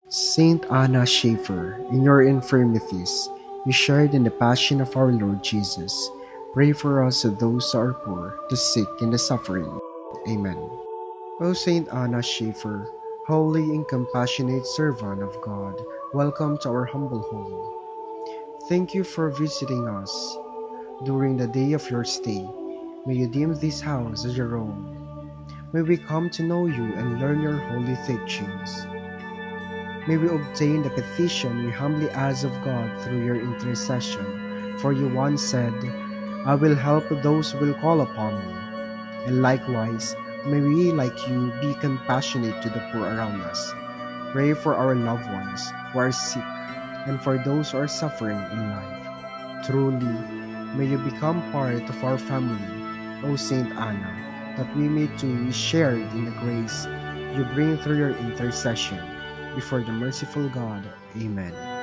Saint Anna Schaeffer, in your infirmities, you shared in the passion of our Lord Jesus. Pray for us those who are poor, the sick, and the suffering. Amen. O Saint Anna Schaeffer, holy and compassionate servant of God, welcome to our humble home. Thank you for visiting us during the day of your stay. May you deem this house as your own. May we come to know you and learn your holy teachings. May we obtain the petition we humbly ask of God through your intercession. For you once said, I will help those who will call upon me. And likewise, may we, like you, be compassionate to the poor around us. Pray for our loved ones who are sick and for those who are suffering in life. Truly, may you become part of our family, O Saint Anna, that we may too be shared in the grace you bring through your intercession. Before the merciful God. Amen.